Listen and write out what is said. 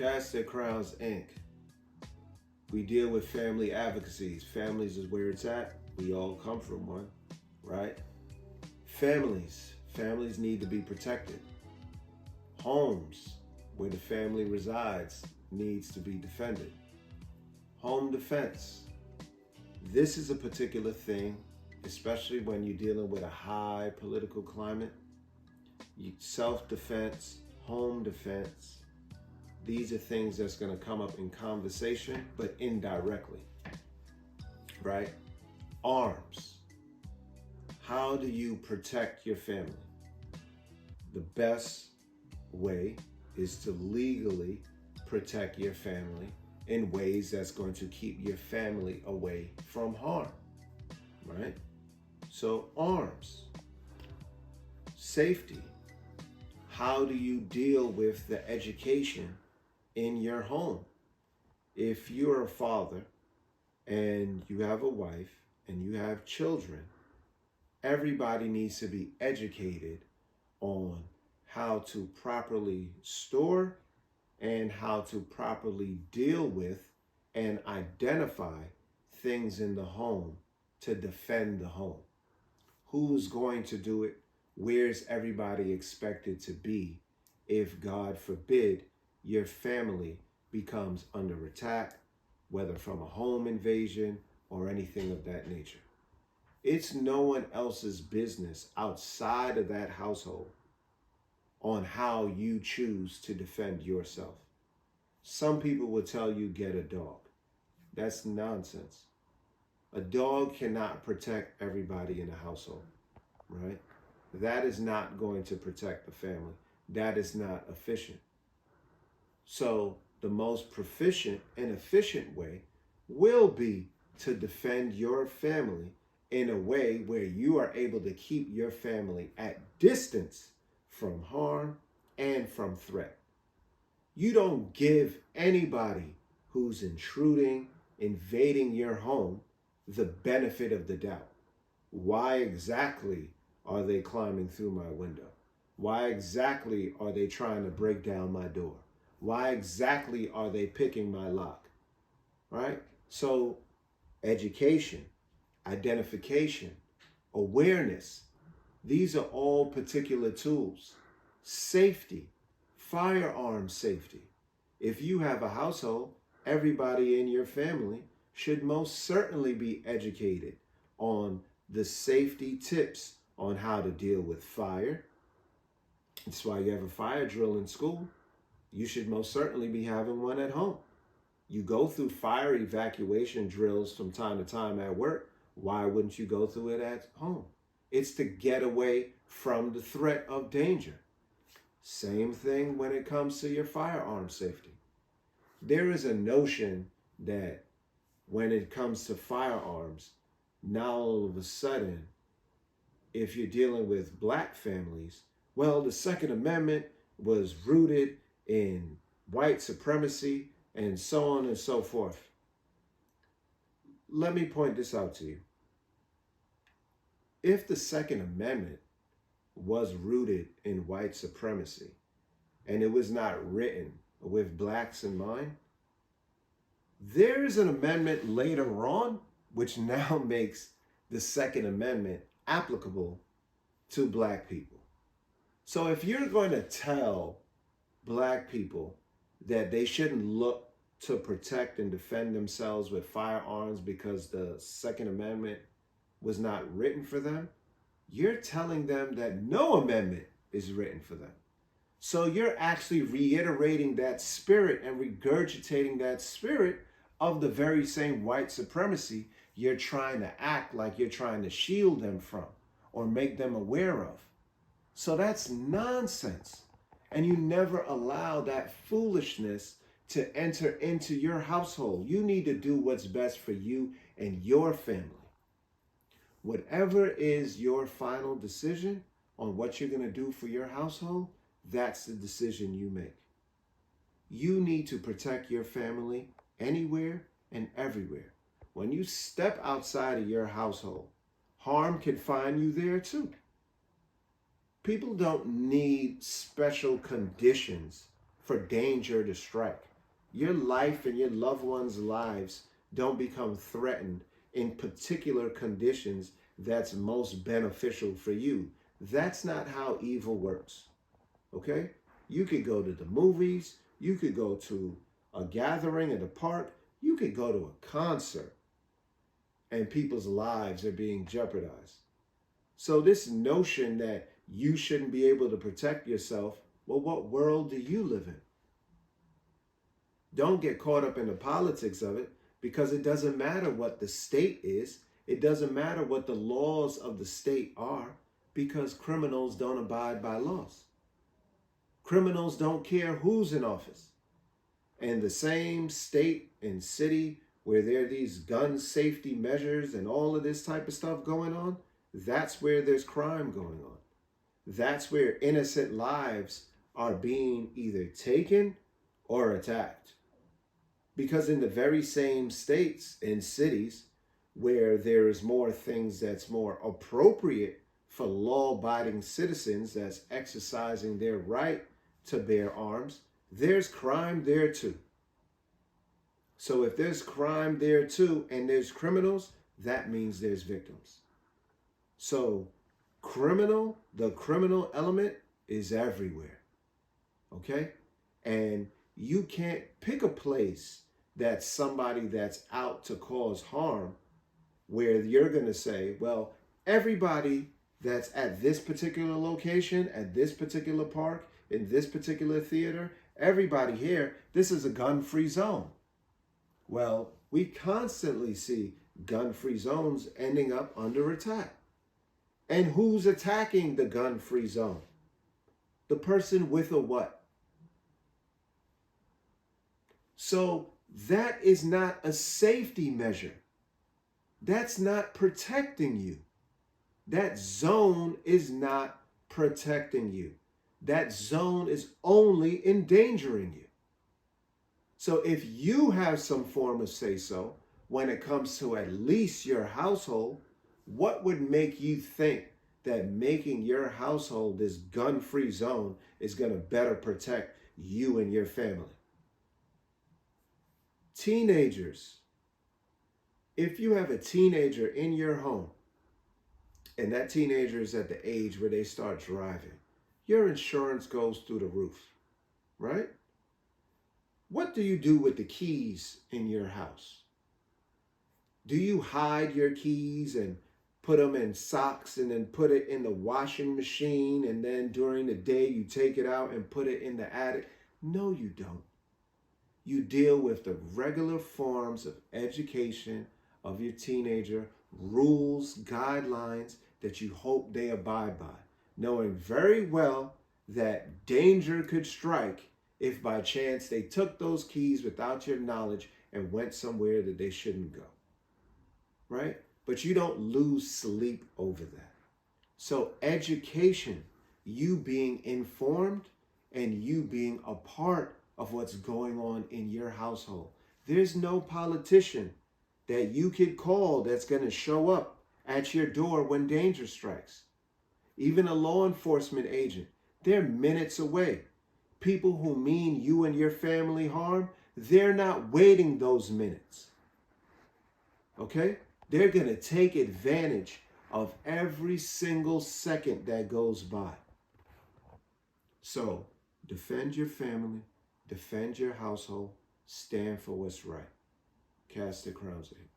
Cast Their Crowns Inc. We deal with family advocacies. Families is where it's at. We all come from one, right? Families need to be protected. Homes, where the family resides, needs to be defended. Home defense. This is a particular thing, especially when you're dealing with a high political climate. Self-defense, home defense. These are things that's going to come up in conversation, but indirectly, right? Arms. How do you protect your family? The best way is to legally protect your family in ways that's going to keep your family away from harm, right? So arms. Safety. How do you deal with the education in your home? If you're a father and you have a wife and you have children, everybody needs to be educated on how to properly store and how to properly deal with and identify things in the home to defend the home. Who's going to do it? Where's everybody expected to be if, God forbid, your family becomes under attack, whether from a home invasion or anything of that nature? It's no one else's business outside of that household on how you choose to defend yourself. Some people will tell you get a dog. That's nonsense. A dog cannot protect everybody in the household, right? That is not going to protect the family. That is not efficient. So the most proficient and efficient way will be to defend your family in a way where you are able to keep your family at distance from harm and from threat. You don't give anybody who's intruding, invading your home, the benefit of the doubt. Why exactly are they climbing through my window? Why exactly are they trying to break down my door? Why exactly are they picking my lock? Right? So education, identification, awareness, these are all particular tools. Safety, firearm safety. If you have a household, everybody in your family should most certainly be educated on the safety tips on how to deal with fire. That's why you have a fire drill in school. You should most certainly be having one at home. You go through fire evacuation drills from time to time at work. Why wouldn't you go through it at home? It's to get away from the threat of danger. Same thing when it comes to your firearm safety. There is a notion that when it comes to firearms, now all of a sudden, if you're dealing with black families, well, the Second Amendment was rooted in white supremacy and so on and so forth. Let me point this out to you. If the Second Amendment was rooted in white supremacy and it was not written with blacks in mind, there is an amendment later on which now makes the Second Amendment applicable to black people. So if you're going to tell black people that they shouldn't look to protect and defend themselves with firearms because the Second Amendment was not written for them, you're telling them that no amendment is written for them. So you're actually reiterating that spirit and regurgitating that spirit of the very same white supremacy you're trying to act like you're trying to shield them from or make them aware of. So that's nonsense. And you never allow that foolishness to enter into your household. You need to do what's best for you and your family. Whatever is your final decision on what you're going to do for your household, that's the decision you make. You need to protect your family anywhere and everywhere. When you step outside of your household, harm can find you there too. People don't need special conditions for danger to strike. Your life and your loved ones' lives don't become threatened in particular conditions that's most beneficial for you. That's not how evil works. Okay? You could go to the movies, you could go to a gathering at a park, you could go to a concert, and people's lives are being jeopardized. So, this notion that you shouldn't be able to protect yourself, well, what world do you live in? Don't get caught up in the politics of it, because it doesn't matter what the state is. It doesn't matter what the laws of the state are, because criminals don't abide by laws. Criminals don't care who's in office. And the same state and city where there are these gun safety measures and all of this type of stuff going on, that's where there's crime going on. That's where innocent lives are being either taken or attacked. Because in the very same states and cities where there is more things that's more appropriate for law-abiding citizens that's exercising their right to bear arms, there's crime there too. So if there's crime there too and there's criminals, that means there's victims. So the criminal element is everywhere. Okay? And you can't pick a place that's somebody that's out to cause harm where you're going to say, well, everybody that's at this particular location, at this particular park, in this particular theater, everybody here, this is a gun-free zone. Well, we constantly see gun-free zones ending up under attack. And who's attacking the gun-free zone? The person with a what? So that is not a safety measure. That's not protecting you. That zone is not protecting you. That zone is only endangering you. So if you have some form of say-so when it comes to at least your household, what would make you think that making your household this gun-free zone is going to better protect you and your family? Teenagers, if you have a teenager in your home and that teenager is at the age where they start driving, your insurance goes through the roof, right? What do you do with the keys in your house? Do you hide your keys and put them in socks and then put it in the washing machine and then during the day you take it out and put it in the attic? No, you don't. You deal with the regular forms of education of your teenager, rules, guidelines that you hope they abide by, knowing very well that danger could strike if by chance they took those keys without your knowledge and went somewhere that they shouldn't go, right? But you don't lose sleep over that. So education, you being informed and you being a part of what's going on in your household. There's no politician that you could call that's going to show up at your door when danger strikes. Even a law enforcement agent, they're minutes away. People who mean you and your family harm, they're not waiting those minutes. Okay? They're going to take advantage of every single second that goes by. So, defend your family, defend your household, stand for what's right. Cast the crowns at him.